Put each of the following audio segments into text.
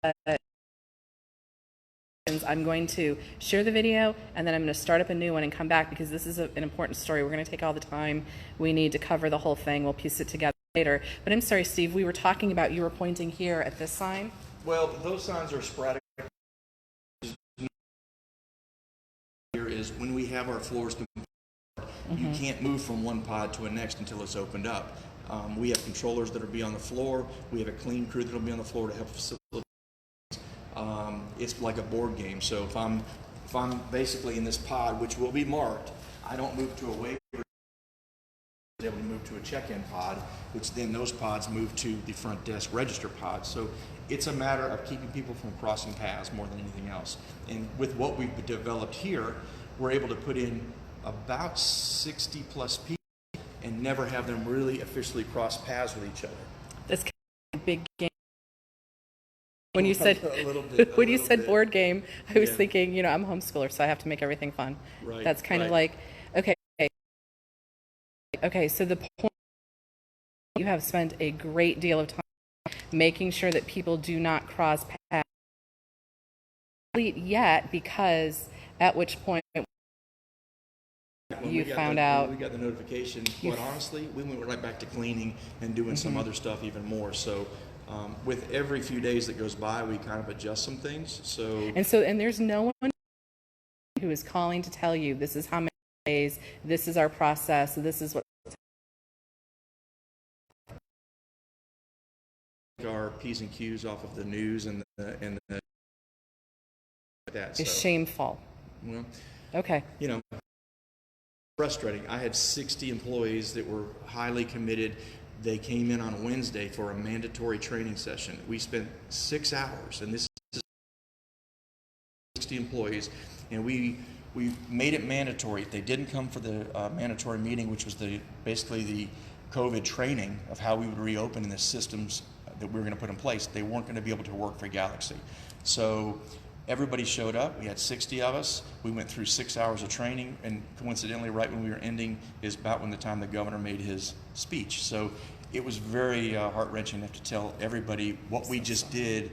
I'm going to share the video and then I'm going to start up a new one and come back because this is an important story. We're going to take all the time we need to cover the whole thing. We'll piece it together later. But I'm sorry, Steve, we were talking about, you were pointing here at this sign. Well, those signs are sporadic. Here is when we have our floors complete, you can't move from one pod to a next until it's opened up. We have controllers that will be on the floor. We have a clean crew that will be on the floor to help facilitate. It's like a board game. So if I'm basically in this pod, which will be marked, I don't move to a waiver. I'm able to move to a check-in pod, which then those pods move to the front desk register pod. So it's a matter of keeping people from crossing paths more than anything else. And with what we've developed here, we're able to put in about 60 plus people and never have them really officially cross paths with each other. That's kind of a big game. When you said board game, I was thinking, you know, I'm a homeschooler, so I have to make everything fun. Right. That's kind of like, okay, so the point, you have spent a great deal of time making sure that people do not cross paths yet, because at which point you found out. We got the notification, quite honestly, we went right back to cleaning and doing some other stuff even more. So with every few days that goes by, we kind of adjust some things. And there's no one who is calling to tell you this is how many days, this is our process, this is what our P's and Q's off of the news and that. It's shameful. Well, okay. You know, frustrating. I had 60 employees that were highly committed. They came in on Wednesday for a mandatory training session. We spent 6 hours, and this is 60 employees, and we made it mandatory. They didn't come for the mandatory meeting, which was basically the COVID training of how we would reopen in the systems that we were going to put in place. They weren't going to be able to work for Galaxy. So everybody showed up. We had 60 of us. We went through 6 hours of training, and coincidentally, right when we were ending is about when the time the governor made his speech. So it was very heart-wrenching to have to tell everybody what we just did.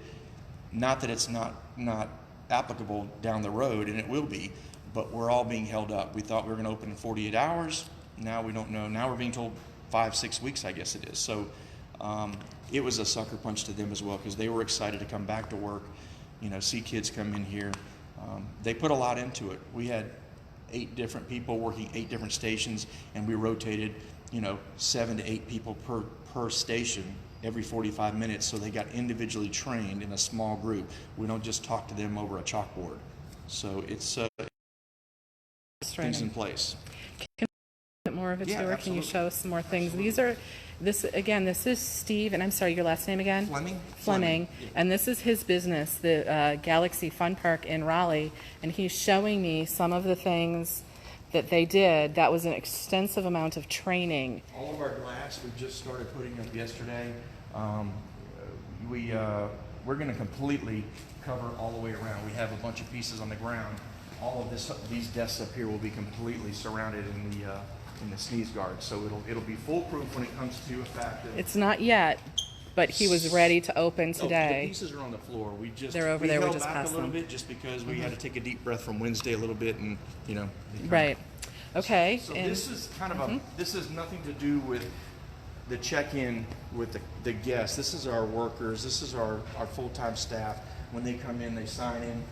Not that it's not applicable down the road, and it will be, but we're all being held up. We thought we were going to open in 48 hours. Now we don't know. Now we're being told 5-6 weeks, I guess it is. So it was a sucker punch to them as well, because they were excited to come back to work, you know, see kids come in here. They put a lot into it. We had 8 different people working 8 different stations, and we rotated, you know, 7 to 8 people per station every 45 minutes, so they got individually trained in a small group. We don't just talk to them over a chalkboard. So it's things in place. Can you more of a tour? Absolutely. Can you show us some more things? This is Steve, and I'm sorry, your last name again? Fleming. Yeah. And this is his business, the Galaxy Fun Park in Raleigh, and he's showing me some of the things that they did. That was an extensive amount of training. All of our glass we just started putting up yesterday. We're going to completely cover all the way around. We have a bunch of pieces on the ground. All of these desks up here will be completely surrounded in the sneeze guard, so it'll be foolproof when it comes to a fact that it's not yet, but he was ready to open today. The pieces are on the floor. They're over there. We held just back passed a little them. bit just because we had to take a deep breath from Wednesday a little bit, and you know. Right. Okay. So this is kind of this has nothing to do with the check-in with the guests. This is our workers. This is our full-time staff. When they come in, they sign in.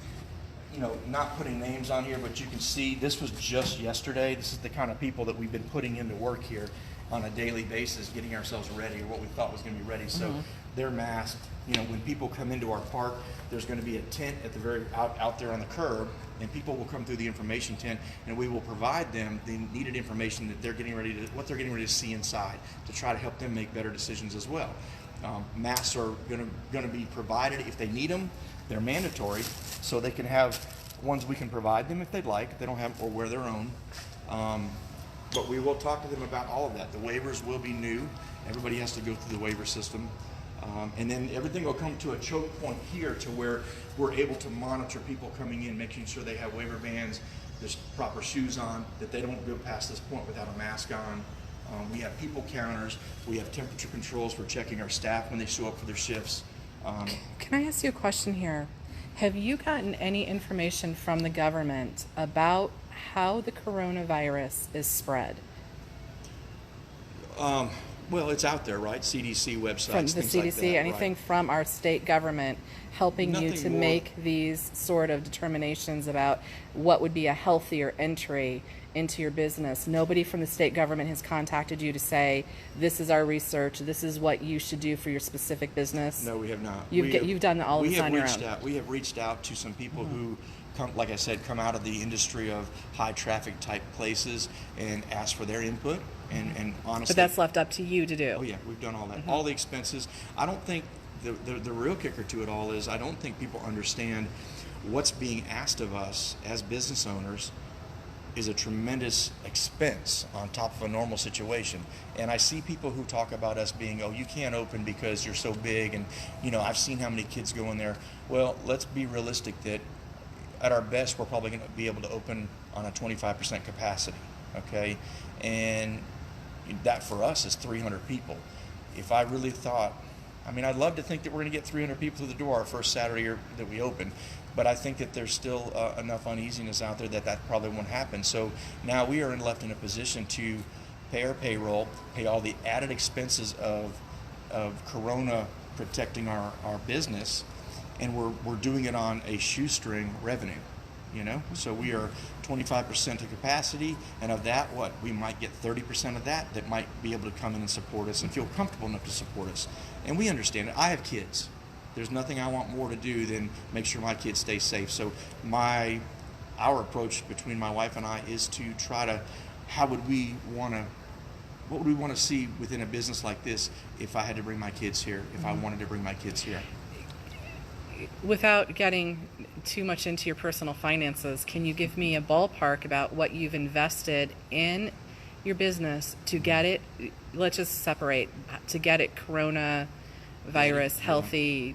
You know, not putting names on here, but you can see this was just yesterday. This is the kind of people that we've been putting into work here on a daily basis, getting ourselves ready, or what we thought was going to be ready. So they're masked. You know, when people come into our park, there's going to be a tent at the very out there on the curb, and people will come through the information tent, and we will provide them the needed information that they're getting ready to, what they're getting ready to see inside, to try to help them make better decisions as well. Masks are going to be provided if they need them. They're mandatory, so they can have ones we can provide them if they'd like. If they don't have, or wear their own. But we will talk to them about all of that. The waivers will be new. Everybody has to go through the waiver system. And then everything will come to a choke point here to where we're able to monitor people coming in, making sure they have waiver bands, there's proper shoes on, that they don't go past this point without a mask on. We have people counters. We have temperature controls for checking our staff when they show up for their shifts. Can I ask you a question here? Have you gotten any information from the government about how the coronavirus is spread? Well, it's out there, right? CDC websites, From the things CDC, like that, anything right? from our state government helping you Nothing to more- make these sort of determinations about what would be a healthier entry into your business? Nobody from the state government has contacted you to say, this is our research, this is what you should do for your specific business? No, we have not. You've done all of this on your own. We have reached out to some people who come, like I said, come out of the industry of high traffic type places and ask for their input. And honestly, But that's left up to you to do. oh yeah, we've done all that. All the expenses. I don't think the real kicker to it all is I don't think people understand what's being asked of us as business owners is a tremendous expense on top of a normal situation. And I see people who talk about us being, oh, you can't open because you're so big, and I've seen how many kids go in there. Well, let's be realistic that at our best we're probably going to be able to open on a 25% capacity, okay? And that for us is 300 people. If I really thought, I'd love to think that we're going to get 300 people through the door our first Saturday that we open, but I think that there's still enough uneasiness out there that probably won't happen. So now we are left in a position to pay our payroll, pay all the added expenses of Corona protecting our business, and we're doing it on a shoestring revenue. So we are 25% of capacity, and of that, we might get 30% of that might be able to come in and support us and feel comfortable enough to support us. And we understand it. I have kids. There's nothing I want more to do than make sure my kids stay safe. So our approach between my wife and I is to try to, what would we want to see within a business like this if I had to bring my kids here, if I wanted to bring my kids here? Without getting too much into your personal finances, can you give me a ballpark about what you've invested in your business to get it, let's just separate, to get it coronavirus healthy,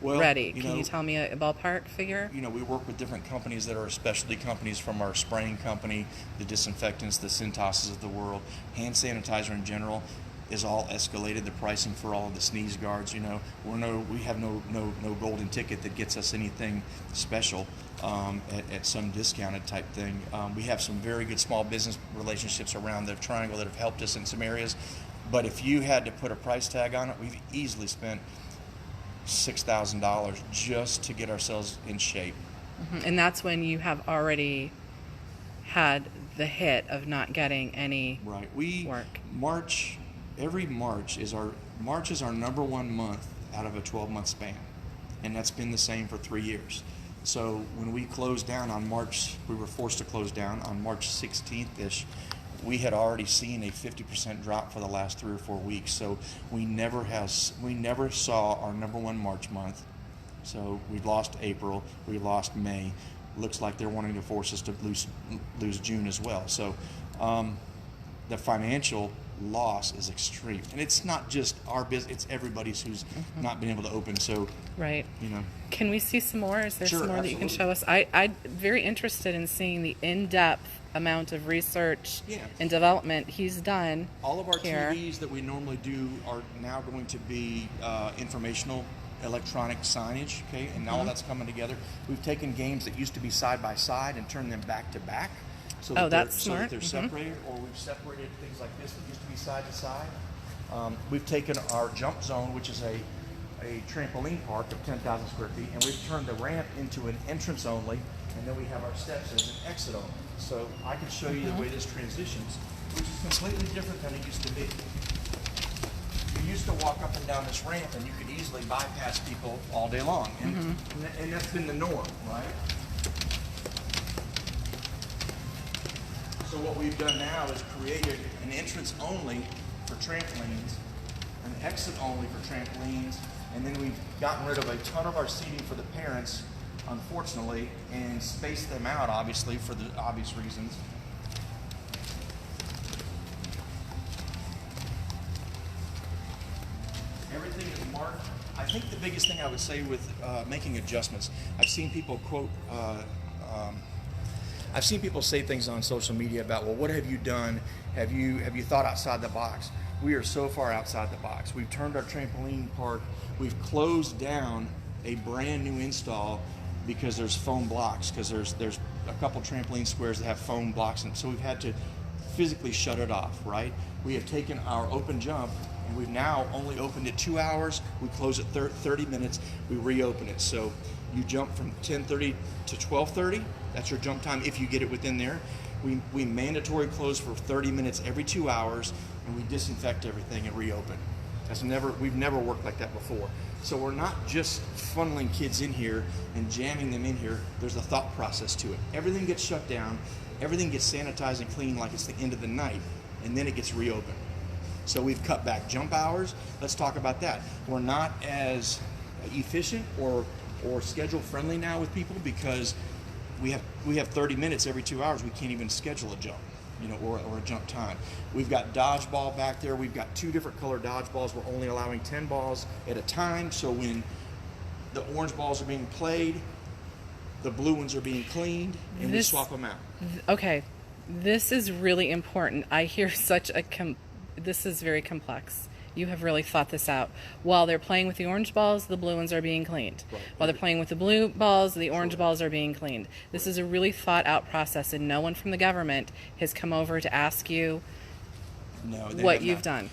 ready? Can you tell me a ballpark figure? We work with different companies that are specialty companies, from our spraying company, the disinfectants, the Centoses of the world, hand sanitizer in general is all escalated. The pricing for all of the sneeze guards, we have no golden ticket that gets us anything special at some discounted type thing. We have some very good small business relationships around the triangle that have helped us in some areas. But if you had to put a price tag on it, we've easily spent $6,000 just to get ourselves in shape. Mm-hmm. And that's when you have already had the hit of not getting any work. Every March is our number one month out of a 12-month span, and that's been the same for 3 years. So when we closed down on we were forced to close down on March 16th-ish. We had already seen a 50% drop for the last 3 or 4 weeks. So we never saw our number one March month. So we lost April, we lost May. Looks like they're wanting to force us to lose June as well. So the financial loss is extreme, and it's not just our business, it's everybody's who's not been able to open. So right, can we see some more? Is there Sure, some more absolutely. that you can show us? I'm very interested in seeing the in-depth amount of research and development he's done. All of our here. TVs that we normally do are now going to be informational electronic signage, okay, and all that's coming together. We've taken games that used to be side by side and turned them back to back. So that's so that smart. they're separated, or we've separated things like this that used to be side to side. We've taken our jump zone, which is a trampoline park of 10,000 square feet, and we've turned the ramp into an entrance only, and then we have our steps as an exit only. So I can show you the way this transitions, which is completely different than it used to be. You used to walk up and down this ramp, and you could easily bypass people all day long, and that's been the norm, right? So what we've done now is created an entrance only for trampolines, an exit only for trampolines, and then we've gotten rid of a ton of our seating for the parents, unfortunately, and spaced them out, obviously, for the obvious reasons. Everything is marked. I think the biggest thing I would say with making adjustments, I've seen people I've seen people say things on social media about, well, what have you done? Have you thought outside the box? we are so far outside the box. We've turned our trampoline park, we've closed down a brand new install because there's foam blocks, because there's a couple trampoline squares that have foam blocks, and so we've had to physically shut it off, right? We have taken our open jump and we've now only opened it 2 hours. We close it 30 minutes, we reopen it. So you jump from 10:30 to 12:30, that's your jump time if you get it within there. We mandatory close for 30 minutes every 2 hours, and we disinfect everything and reopen. We've never worked like that before. So we're not just funneling kids in here and jamming them in here. There's a thought process to it. Everything gets shut down, everything gets sanitized and cleaned like it's the end of the night, and then it gets reopened. So we've cut back jump hours. Let's talk about that. We're not as efficient or schedule friendly now with people because we have 30 minutes every 2 hours. We can't even schedule a jump, or a jump time. We've got dodgeball back there. We've got 2 different color dodgeballs. We're only allowing 10 balls at a time. So when the orange balls are being played, the blue ones are being cleaned, and we swap them out. Okay, this is really important. I hear this is very complex. You have really thought this out. While they're playing with the orange balls, the blue ones are being cleaned. Right. While they're playing with the blue balls, the orange balls are being cleaned. This is a really thought out process, and no one from the government has come over to ask you what you've done.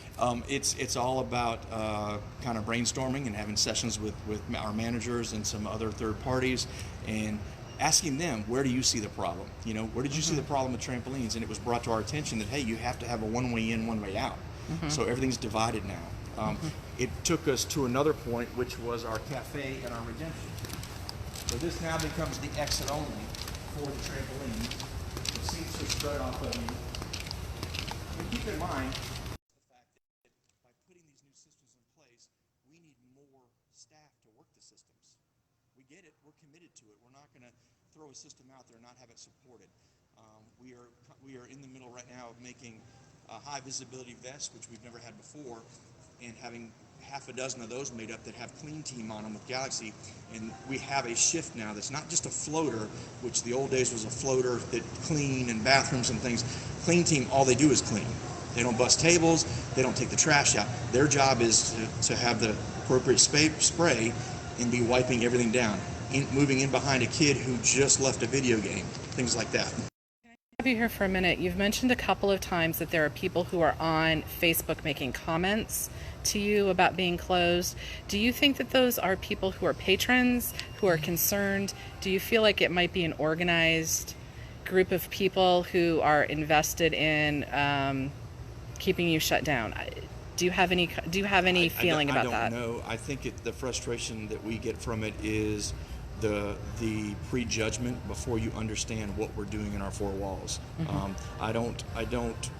It's all about kind of brainstorming and having sessions with our managers and some other third parties and asking them, where do you see the problem? Where did you see the problem with trampolines? And it was brought to our attention that, hey, you have to have a one-way in, one-way out. So everything's divided now. It took us to another point, which was our cafe and our redemption. So this now becomes the exit only for the trampoline. The seats are spread off of you. And keep in mind the fact that by putting these new systems in place, we need more staff to work the systems. We get it. We're committed to it. We're not going to throw a system out there and not have it supported. We are in the middle right now of making high visibility vests, which we've never had before, and having half a dozen of those made up that have Clean Team on them with Galaxy. And we have a shift now that's not just a floater, which the old days was a floater that clean and bathrooms and things. Clean Team, all they do is clean. They don't bust tables, they don't take the trash out. Their job is to have the appropriate spray and be wiping everything down, moving in behind a kid who just left a video game, things like that. Have you here for a minute? You've mentioned a couple of times that there are people who are on Facebook making comments to you about being closed. Do you think that those are people who are patrons, who are concerned? Do you feel like it might be an organized group of people who are invested in keeping you shut down? Do you have any feeling about that? I don't know. I think the frustration that we get from it is the prejudgment before you understand what we're doing in our 4 walls. I don't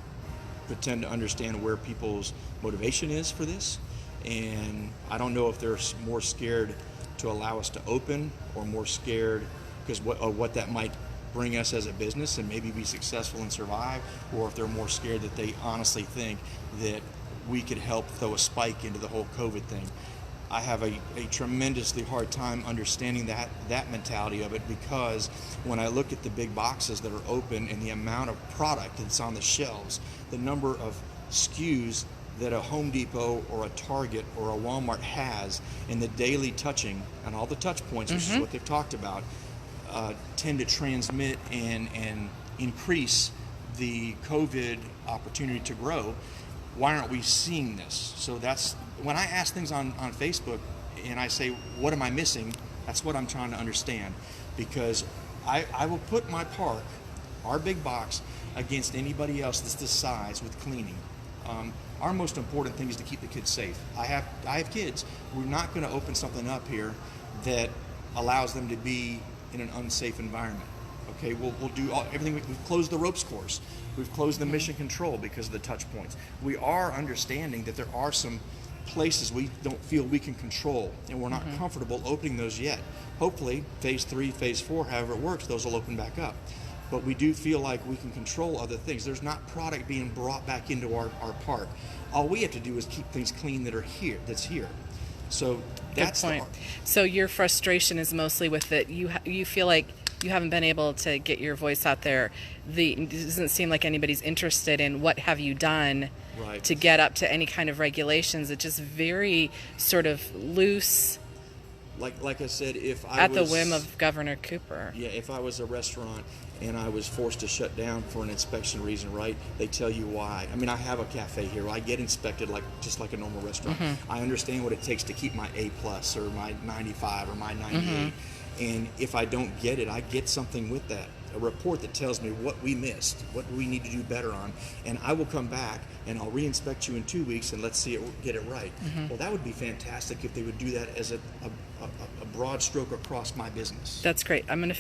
pretend to understand where people's motivation is for this, and I don't know if they're more scared to allow us to open or more scared because what that might bring us as a business and maybe be successful and survive, or if they're more scared that they honestly think that we could help throw a spike into the whole COVID thing. I have a tremendously hard time understanding that mentality of it, because when I look at the big boxes that are open and the amount of product that's on the shelves, the number of SKUs that a Home Depot or a Target or a Walmart has, and the daily touching and all the touch points, which is what they've talked about, tend to transmit and increase the COVID opportunity to grow. Why aren't we seeing this? So that's when I ask things on Facebook and I say, what am I missing? That's what I'm trying to understand, because I will put my park, our big box, against anybody else that's this size with cleaning. Our most important thing is to keep the kids safe. I have kids. We're not going to open something up here that allows them to be in an unsafe environment. Okay, we'll do everything. We've closed the ropes course. We've closed the mission control because of the touch points. We are understanding that there are some places we don't feel we can control, and we're not comfortable opening those yet. Hopefully, phase 3, phase 4, however it works, those will open back up. But we do feel like we can control other things. There's not product being brought back into our park. All we have to do is keep things clean that's here. So that's good point. So your frustration is mostly with it. You feel like you haven't been able to get your voice out there. It doesn't seem like anybody's interested in what have you done Right. to get up to any kind of regulations. It's just very sort of loose Like I said, if I at was, the whim of Governor Cooper. yeah, if I was a restaurant and I was forced to shut down for an inspection reason, right? They tell you why. I mean, I have a cafe here. I get inspected just like a normal restaurant. I understand what it takes to keep my A+ or my 95 or my 98. And if I don't get it, I get something with that, a report that tells me what we missed, what we need to do better on, and I will come back and I'll re-inspect you in 2 weeks and let's see it, get it right. Well, that would be fantastic if they would do that as a broad stroke across my business. That's great. I'm going to